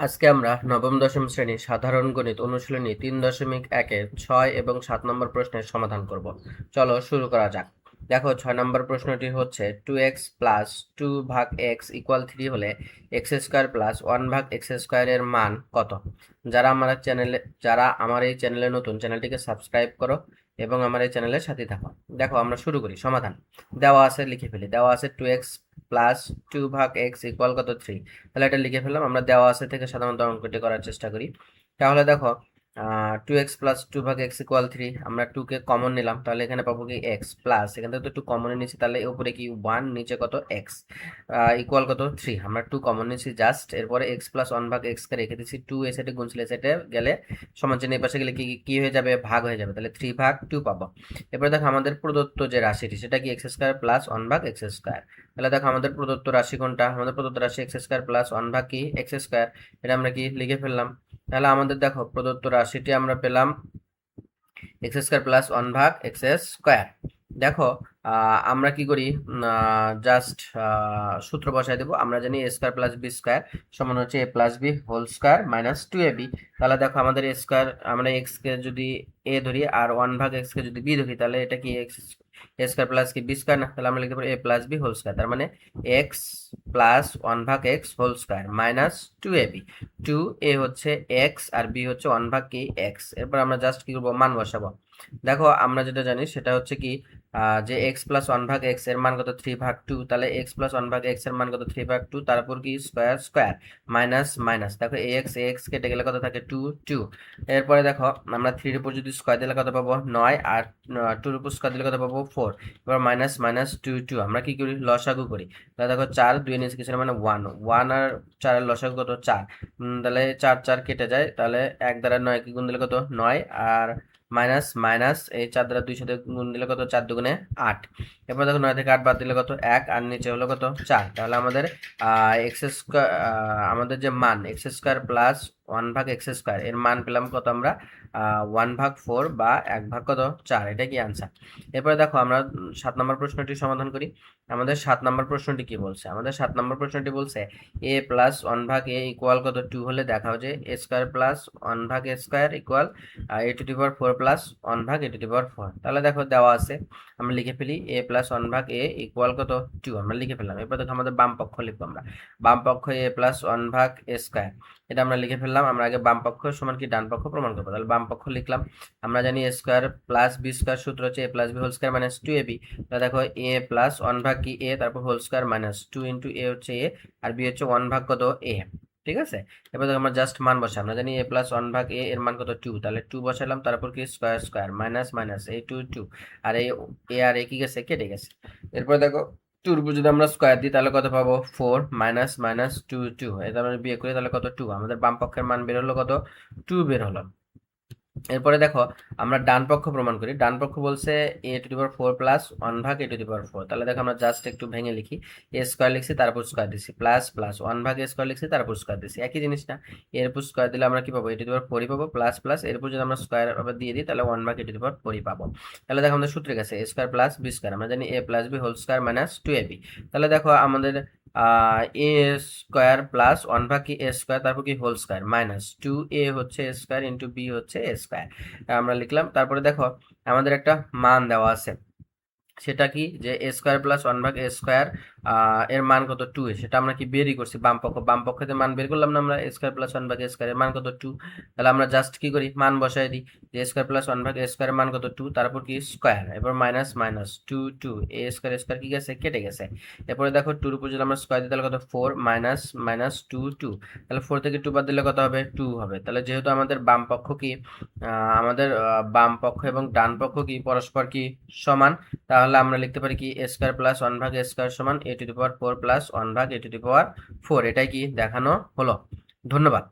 আজকে আমরা নবম দশম শ্রেণীর সাধারণ গণিত অনুশীলনী 3.1-এর 6 এবং 7 নম্বর প্রশ্নের সমাধান করব। চলো শুরু করা যাক। দেখো 6 নম্বর প্রশ্নটি হচ্ছে 2x প্লাস 2 ভাগ x ইকুয়াল 3 হলে এক্স স্কোয়ার প্লাস 1 ভাগ এক্স স্কোয়ারের মান কত? যারা আমার এই চ্যানেলে নতুন, চ্যানেলটিকে সাবস্ক্রাইব করো এবং আমার এই চ্যানেলের সাথে থাকো। দেখো আমরা শুরু করি সমাধান। দেওয়া আছে, লিখে ফেলি। দেওয়া আছে 2x প্লাস 2 ভাগ x ইকুয়াল কত? 3। তাহলে এটা লিখে ফেললাম। আমরা দেওয়া আছে থেকে সাধারণত অঙ্কটি করার চেষ্টা করি। তাহলে দেখো 2x প্লাস 2 ভাগ x ইকুয়াল 3, আমরা 2 কে কমন নিলাম, তাহলে এখানে পাবো কি x প্লাস, এখান থেকে তো 2 কমন নিচ্ছি, তাহলে উপরে কি 1, নিচে কত x ইকুয়াল কত 3। আমরা 2 কমন নিচ্ছি জাস্ট, এরপরে x প্লাস 1 ভাগ x কে রেখে দিচ্ছি, 2 এ সাইডে গুণছিলে সাইডে গেলে সমান চিহ্ন এই পাশে গেলে কি কি হয়ে যাবে? ভাগ হয়ে যাবে, তাহলে 3 ভাগ 2 পাবো। এরপরে দেখো আমাদের প্রদত্ত যে রাশিটি সেটা কি x স্কয়ার প্লাস 1 ভাগ x স্কয়ার। তাহলে দেখো আমাদের প্রদত্ত রাশি কোনটা? আমাদের প্রদত্ত রাশি এক্স স্কোয়ার প্লাস 1 ভাগ কি এক্স স্কোয়ার। এটা আমরা কি লিখে ফেললাম। তাহলে আমাদের দেখো প্রদত্ত রাশিটি আমরা পেলাম এক্স স্কোয়ার প্লাস 1 ভাগ এক্স স্কোয়ার। দেখো আমরা কি করি, জাস্ট সূত্র বসাই দেবো। আমরা জানি a square plus b square সমান হচ্ছে a plus b whole square minus 2ab। তাহলে দেখো আমাদের এ স্কোয়ার, আমরা এক্স কে যদি এ ধরি আর 1 ভাগ এক্স কে যদি বি ধরি, তাহলে এটা কি এক্স এ স্কোয়ার প্লাস কি বি স্কোয়ার না? তাহলে আমরা লিখতে পারি এ প্লাস বি হোল স্কোয়ার, তার মানে এক্স প্লাস 1 ভাগ x whole square minus 2ab। 2a হচ্ছে এক্স আর বি হচ্ছে 1 ভাগ কি এক্স। এরপর আমরা জাস্ট কি করবো? মান বসাবো। দেখো আমরা যেটা জানি সেটা হচ্ছে কি, যে এক্স প্লাস 1 ভাগ এক্স এর মান কত? 3 ভাগ 2। তাহলে এক্স প্লাস 1 ভাগ এক্স এর মান কত? 3 ভাগ 2, তারপর কি স্কোয়ার স্কোয়ার মাইনাস মাইনাস, দেখো এক্স কেটে গেলে কত থাকে? 2 2। এরপরে দেখো আমরা 3 এর উপর যদি স্কোয়ার দিলে কত পাবো? 9, আর 2 এর উপর স্কোয়ার দিলে কত পাবো? 4। এবার মাইনাস মাইনাস 2 2, আমরা কি করি? লসাগু করি। তাহলে দেখো 4 2 এর নিচে কিছু না, মানে 1 1 আর 4 এর লসাগু কত? 4। তাহলে 4 4 কেটে যায়, তাহলে 1 দ্বারা 9 কি গুণ দিলে কত? 9, আর মাইনাস মাইনাস এই 4 দ্বারা 2 সাথে গুণ দিলে কত? 4 দুগুণে 8। এরপর দেখো 9 থেকে 8 বাদ দিলে কত? 1, আর নিচে হলো কত? 4। তাহলে আমাদের এক্স স্কোয়ার, আমাদের যে মান এক্স স্কোয়ার প্লাস 1 ভাগ এক্স স্কোয়ার এর মান পেলাম কত আমরা? 1 ভাগ 4 বা 1 ভাগ কত? 4। এটা কি আনসার। এরপরে দেখো আমরা 7 নম্বর প্রশ্নটি সমাধান করি। আমাদের 7 নম্বর প্রশ্নটি কি বলছে? আমাদের 7 নম্বর প্রশ্নটি বলছে এ প্লাস 1 ভাগ এ ইকুয়াল কত? 2 হলে দেখাও যে এ স্কোয়ার প্লাস 1 ভাগ a square equal a to the power 4 plus 1 ভাগ এ টু দি পাওয়ার 4। তাহলে দেখো দেওয়া আছে, আমরা লিখে ফেলি এ প্লাস 1 ভাগ এ ইকুয়াল কত? 2, আমরা লিখে ফেললাম। এরপর দেখো আমাদের বাম পক্ষ লিখবো আমরা। বাম পক্ষ এ প্লাস 1 ভাগ এ স্কোয়ার, এটা আমরা লিখে ফেললাম। আমরা আগে বাম পক্ষ সমান কি ডান পক্ষ প্রমাণ করবো। তাহলে বাম পক্ষ লিখলাম। আমরা জানি a square plus b square সূত্র হচ্ছে a plus b whole square minus 2ab। তাহলে দেখো এ প্লাস 1 ভাগ কি এ, তারপর হোল স্কোয়ার মাইনাস 2 ইন্টু এ হচ্ছে এ, আর বি হচ্ছে 1 ভাগ কত? এ। ঠিক আছে। এবার দেখো আমরা জাস্ট মান বসাই। আমরা জানি এ প্লাস 1 ভাগ এ এর মান কত? 2। তাহলে 2 বসালাম, তারপর কি স্কোয়ার স্কোয়ার মাইনাস মাইনাস এই 2 2, আর এই এ আর এ কি গেছে? কেটে গেছে। এরপর দেখো 2 উপর যদি আমরা স্কোয়ার দিই তাহলে কত পাবো? 4 মাইনাস মাইনাস 2 2, এটা আমরা বিয়ে করি তাহলে কত? 2। আমাদের বাম পক্ষের মান বের হলো কত? 2 বের হলো। এরপরে দেখো আমরা ডান পক্ষ প্রমাণ করি। ডান পক্ষ বলছে এ টু দি পাওয়ার 4 প্লাস 1 ভাগ এ টু দি পাওয়ার 4। তাহলে দেখো আমরা জাস্ট একটু ভেঙে লিখি। এ স্কোয়ার লিখছি, তারপর স্কোয়ার দিছি, প্লাস প্লাস 1 ভাগ এ স্কোয়ার লিখছি, তারপর স্কোয়ার দিছি, একই জিনিস না? এর উপর স্কোয়ার দিলে আমরা কি পাবো? এ টু দি পাওয়ার 4ই পাবো, প্লাস প্লাস এর উপর যদি আমরা স্কোয়ার আবার দিয়ে দিই তাহলে 1 ভাগ এ টু দি পাওয়ার 4ই পাবো। তাহলে দেখো আমাদের সূত্রে গেছে a square plus b square, আমরা জানি a plus b whole square minus 2ab। তাহলে দেখো আমাদের এ স্কোয়ার প্লাস 1 ভাগ কি এ স্কোয়ার, তারপর কি হোল স্কোয়ার মাইনাস 2a হচ্ছে এ স্কোয়ার ইন্টু বি হচ্ছে এ স্কোয়ার, আমরা লিখলাম। তারপরে দেখো আমাদের একটা মান দেওয়া আছে, সেটা কি, যে এ স্কোয়ার প্লাস 1 ভাগ এ স্কোয়ার এর মান কত? 2। সেটা আমরা কি বেরই করছি বাম পক্ষ। বাম পক্ষতে মান বের করলাম না আমরা, এ স্কোয়ার প্লাস 1 ভাগ এ স্কোয়ার এর মান কত? 2। তাহলে আমরা জাস্ট কি করি? মান বসাই দিই, যে এ স্কোয়ার প্লাস 1 ভাগ এ স্কোয়ার এর মান কত? 2, তারপর কি স্কোয়ার, এরপর মাইনাস মাইনাস 2 2, এ স্কোয়ার কি গেছে? কেটে গেছে। এরপরে দেখো 2 এর উপর যদি আমরা স্কোয়ার দিই তাহলে কত? 4 মাইনাস মাইনাস 2 2। তাহলে 4 থেকে 2 বাদ দিলে কত হবে? 2 হবে। তাহলে যেহেতু আমাদের বাম পক্ষ কি, আমাদের বাম পক্ষ এবং ডান পক্ষ কি পরস্পর কি সমান, তাহলে আমরা লিখতে পারি কি এ স্কোয়ার প্লাস 1 ভাগ এ স্কোয়ার সমান এ টু দি পাওয়ার 4 প্লাস 1 ভাগ এ টু দি পাওয়ার 4। এটাই কি দেখানো হলো। ধন্যবাদ।